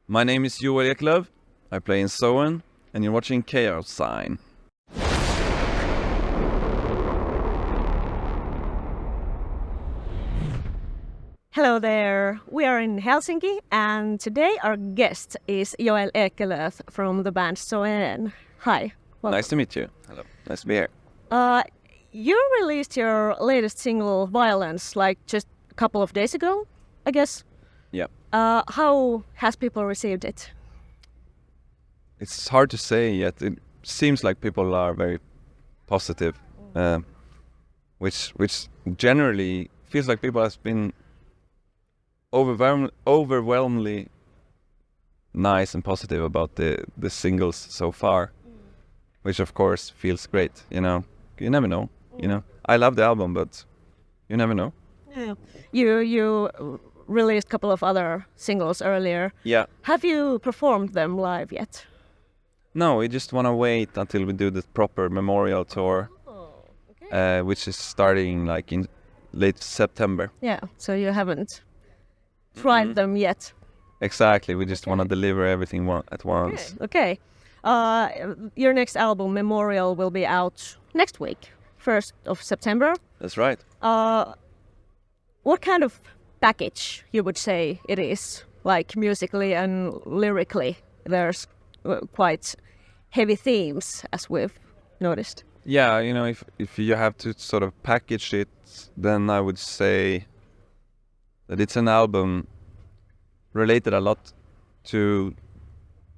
My name is Joel Ekelöf. I play in Soen, and you're watching Chaoszine. Hello there, we are in Helsinki and today our guest is Joel Ekelöf from the band Soen. Hi. Welcome. Nice to meet you. Hello. Nice to be here. You released your latest single, Violence, like just a couple of days ago, I guess. Yeah. How has people received it? It's hard to say yet. It seems like people are very positive, which generally feels like people have been overwhelmingly nice and positive about the singles so far, which of course feels great. You never know. I love the album, but you never know. Yeah. You released a couple of other singles earlier. Yeah. Have you performed them live yet? No, we just want to wait until we do the proper memorial tour, Okay. which is starting like in late September. Yeah, so you haven't tried them yet. Exactly. We just want to deliver everything at once. Okay. Your next album, Memorial, will be out next week, 1st of September. That's right. What kind of package you would say it is, like musically and lyrically? There's quite heavy themes, as we've noticed. Yeah, if you have to sort of package it, then I would say that it's an album related a lot to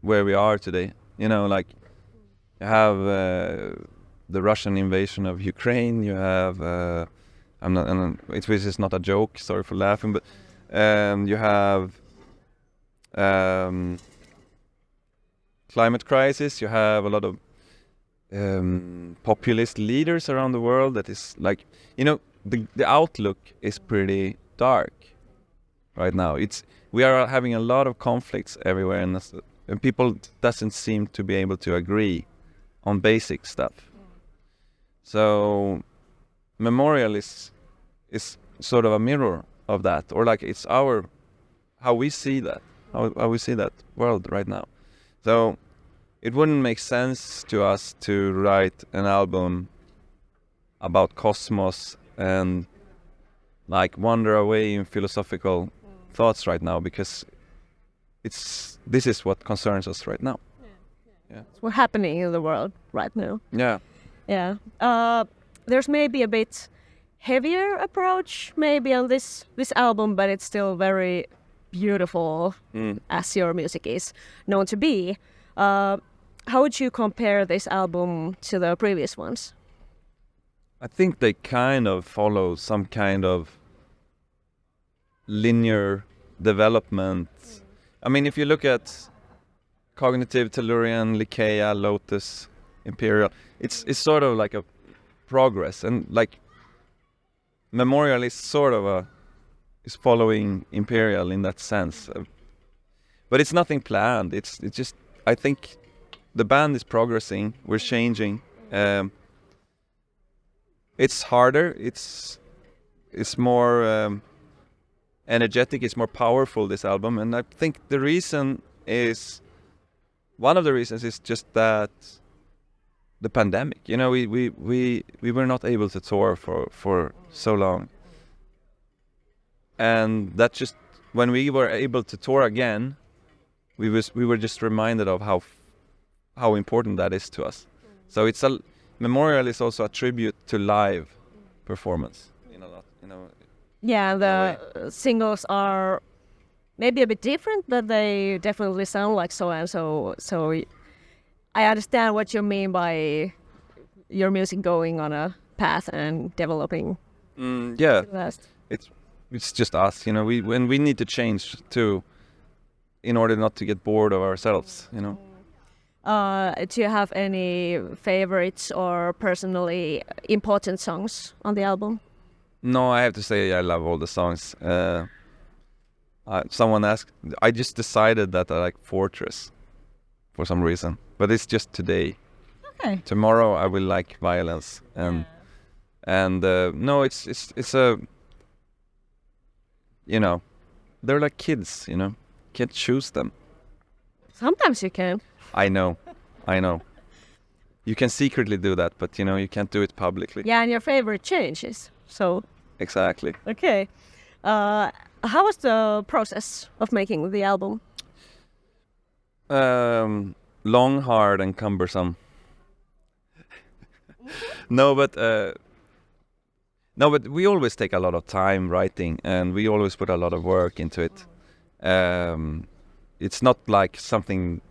where we are today. Like you have the Russian invasion of Ukraine. You have which is not a joke. Sorry for laughing, but you have climate crisis. You have a lot of populist leaders around the world. That is like the outlook is pretty dark right now. We are having a lot of conflicts everywhere, and people doesn't seem to be able to agree on basic stuff. So Memorial is sort of a mirror of that, or like it's how we see that, how we see that world right now. So it wouldn't make sense to us to write an album about cosmos and like wander away in philosophical thoughts right now, because this is what concerns us right now. Yeah. It's what's happening in the world right now. Yeah. Yeah. There's maybe a bit heavier approach maybe on this album, but it's still very beautiful, as your music is known to be. How would you compare this album to the previous ones? I think they kind of follow some kind of linear development. I mean, if you look at Cognitive, Tellurian, Lycaea, Lotus, Imperial, it's sort of like a progress, and like Memorial is sort of is following Imperial in that sense, but it's nothing planned. It's just, I think the band is progressing. We're changing. It's harder. It's more energetic. It's more powerful, this album, and I think one of the reasons is just that the pandemic. We were not able to tour for so long, and that just, when we were able to tour again, we were just reminded of how important that is to us. So Memorial is also a tribute to live performance in a lot. Yeah, the singles are maybe a bit different, but they definitely sound like Soen. So I understand what you mean by your music going on a path and developing. Yeah, it's just us. When we need to change too, in order not to get bored of ourselves. Do you have any favorites or personally important songs on the album? No, I have to say I love all the songs. Someone asked, I just decided that I like Fortress for some reason, but it's just today. Okay. Tomorrow I will like Violence, and no, it's a, they're like kids, can't choose them. Sometimes you can. I know. You can secretly do that, but you know, you can't do it publicly. Yeah, and your favorite changes. So, Exactly. okay. How was the process of making the album? Long, hard, and cumbersome. No, but we always take a lot of time writing, and we always put a lot of work into it. It's not like something.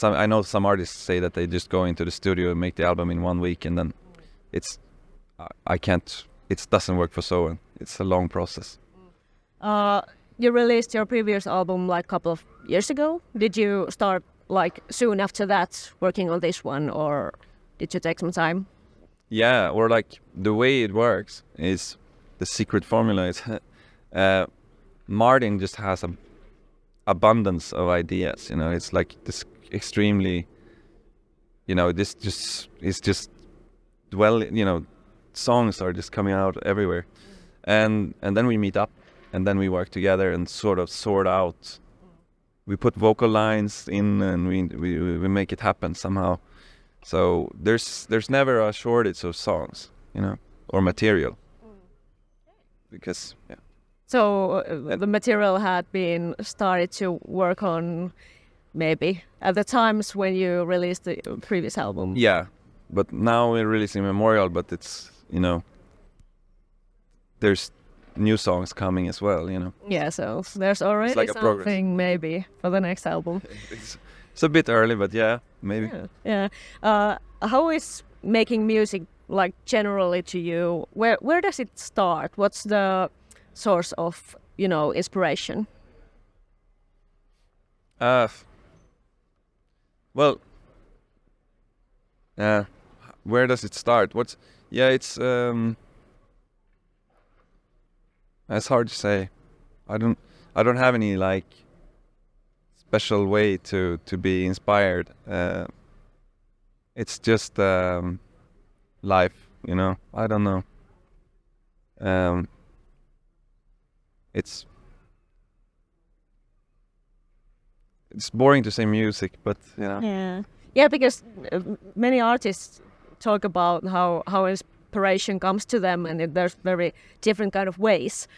I know some artists say that they just go into the studio and make the album in 1 week, and then it's. I can't. It doesn't work for Soen. It's a long process. You released your previous album like a couple of years ago. Did you start like soon after that working on this one, or did you take some time? Yeah, or like the way it works is the secret formula is Martin just has an abundance of ideas. You know, it's like this extremely. You know, this just is just you know, songs are just coming out everywhere, and then we meet up, and then we work together and sort of sort out. We put vocal lines in, and we make it happen somehow. So there's never a shortage of songs, you know, or material. Because yeah. So the material had been started to work on maybe at the times when you released the previous album. Yeah, but now we're releasing Memorial, but it's, you know, there's new songs coming as well, you know. Yeah, so there's already like something maybe for the next album. It's a bit early, but yeah, maybe. Yeah. How is making music like generally to you? Where does it start? What's the source of, you know, inspiration? Well, where does it start? It's it's hard to say. I don't have any like special way to be inspired. It's just life, you know. I don't know. It's boring to say music, but you know. Yeah, because many artists talk about how inspiration comes to them, and there's very different kind of ways.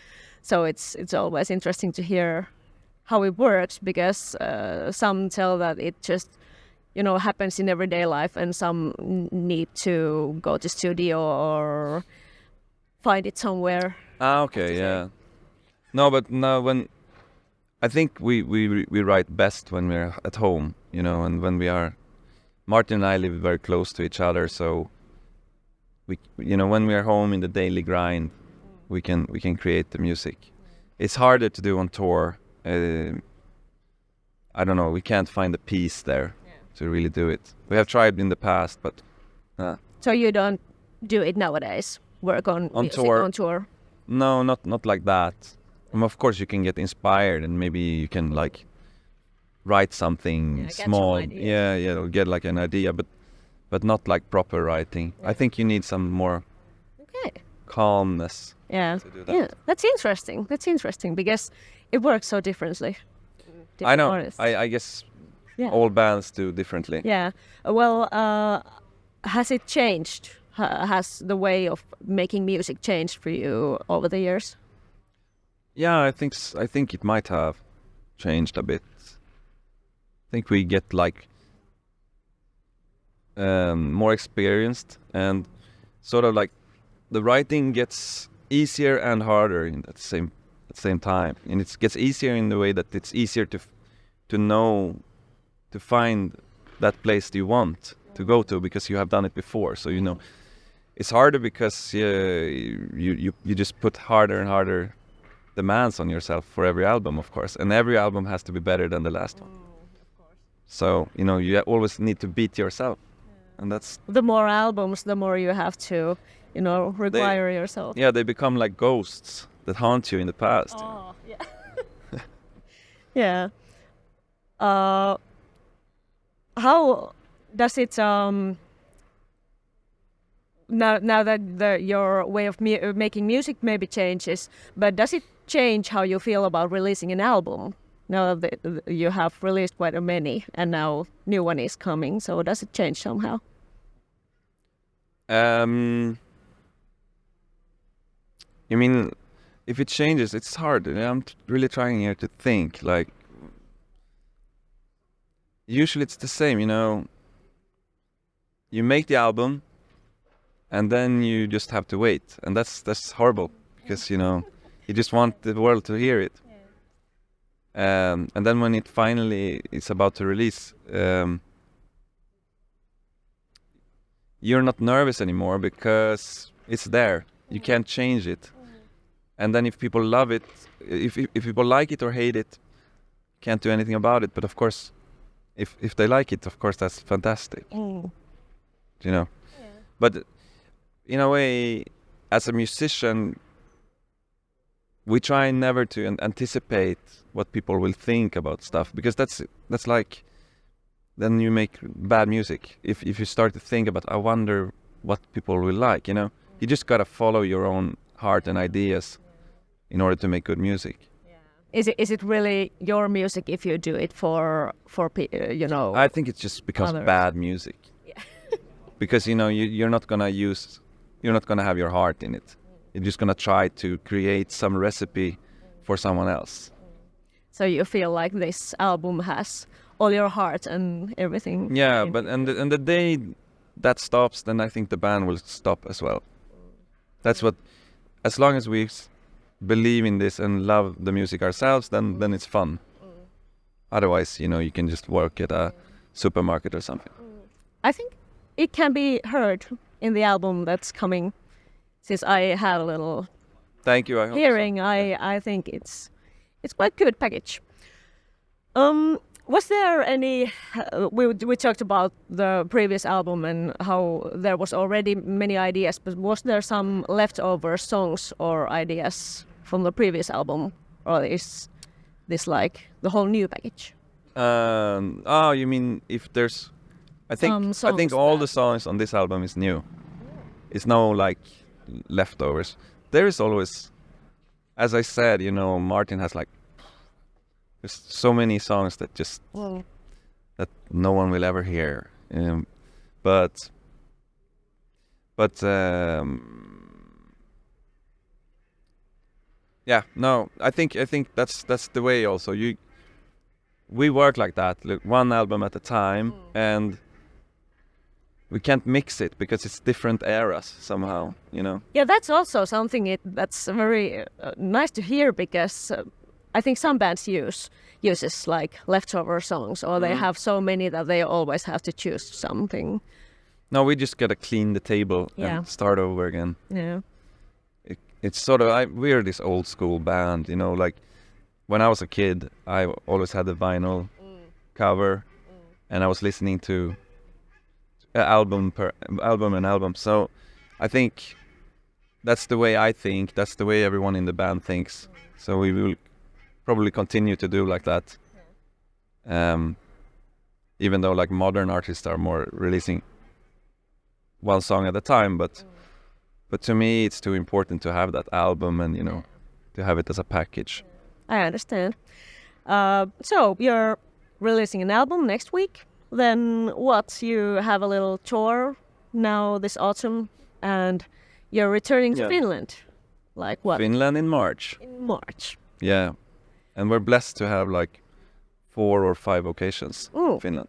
So it's always interesting to hear how it works, because some tell that it just, you know, happens in everyday life, and some need to go to studio or find it somewhere. Okay, yeah. No, but no, when I think we write best when we're at home, you know, and when we are. Martin and I live very close to each other, so we, you know, when we are home in the daily grind, we can create the music. It's harder to do on tour. I don't know. We can't find the peace there to really do it. We have tried in the past, but. So you don't do it nowadays? Work on music on tour? No, not like that. Of course, you can get inspired, and maybe you can like write something small. Yeah, or get like an idea, but not like proper writing. I think you need some more calmness. Yeah. To do that. Yeah, that's interesting because it works so differently. I know. Artists. I guess all bands do differently. Yeah. Well, has it changed? Has the way of making music changed for you over the years? Yeah, I think it might have changed a bit. I think we get like more experienced, and sort of like the writing gets easier and harder at the same time, and it gets easier in the way that it's easier to know, to find that place you want to go to because you have done it before. So you know, it's harder because you just put harder and harder demands on yourself for every album, of course, and every album has to be better than the last one. So, you know, you always need to beat yourself. And that's... The more albums, the more you have to, you know, require yourself. Yeah, they become like ghosts that haunt you in the past. Oh, yeah. Yeah. How does it... Now that your way of making music maybe changes, but does it change how you feel about releasing an album? Now that you have released quite a many, and now new one is coming. So does it change somehow? You mean if it changes? It's hard. I'm really trying here to think. Like usually it's the same. You make the album, and then you just have to wait, and that's horrible because you just want the world to hear it. And then when it finally is about to release, you're not nervous anymore because it's there. You can't change it. And then if people love it, if people like it or hate it, can't do anything about it. But of course, if they like it, of course that's fantastic. Yeah. But in a way, as a musician, we try never to anticipate what people will think about stuff, because that's like, then you make bad music. If you start to think about, I wonder what people will like, you just gotta follow your own heart and ideas in order to make good music. Is it really your music if you do it for I think it just becomes others? Bad music. Yeah. Because you're not gonna have your heart in it. You're just gonna try to create some recipe for someone else. So you feel like this album has all your heart and everything. Yeah, but and the day that stops, then I think the band will stop as well. That's what, as long as we believe in this and love the music ourselves, then it's fun. Otherwise, you can just work at a supermarket or something. I think it can be heard in the album that's coming. Since I had a little Thank you. I hope hearing, so. I think it's quite good package. Was there any? We talked about the previous album and how there was already many ideas, but was there some leftover songs or ideas from the previous album, or is this like the whole new package? You mean if there's? I think all the songs on this album is new. It's no like leftovers. There is always, as I said, Martin has like, there's so many songs that just that no one will ever hear. But yeah, no, I think that's the way. Also, we work like that, like one album at a time, and we can't mix it because it's different eras somehow, Yeah, that's also something that's very nice to hear, because I think some bands uses like leftover songs, or they have so many that they always have to choose something. No, we just gotta clean the table and start over again. Yeah. It's sort of, we're this old school band, like when I was a kid, I always had the vinyl cover, and I was listening to album. So I think that's the way I think. That's the way everyone in the band thinks. So we will probably continue to do like that. Even though like modern artists are more releasing one song at a time, but to me it's too important to have that album and to have it as a package. I understand. So you're releasing an album next week. Then what? You have a little tour now this autumn, and you're returning to Finland. Like what? Finland in March. In March. Yeah, and we're blessed to have like 4 or 5 occasions in Finland.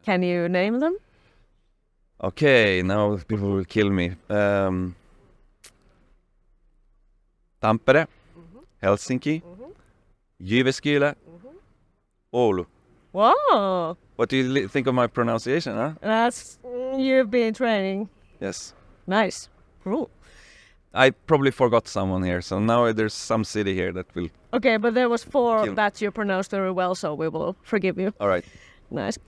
Can you name them? Okay, now people will kill me. Tampere, Helsinki, Jyväskylä, Oulu. Wow! What do you think of my pronunciation, huh? That's you've been training. Yes. Nice. Cool. I probably forgot someone here, so now there's some city here that will... Okay, but there was 4 that you pronounced very well, so we will forgive you. All right. Nice.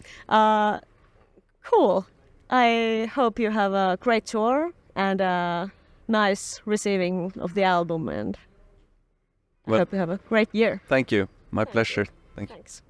Cool. I hope you have a great tour and a nice receiving of the album, and I hope you have a great year. Thank you. My pleasure. Thank you. Thanks.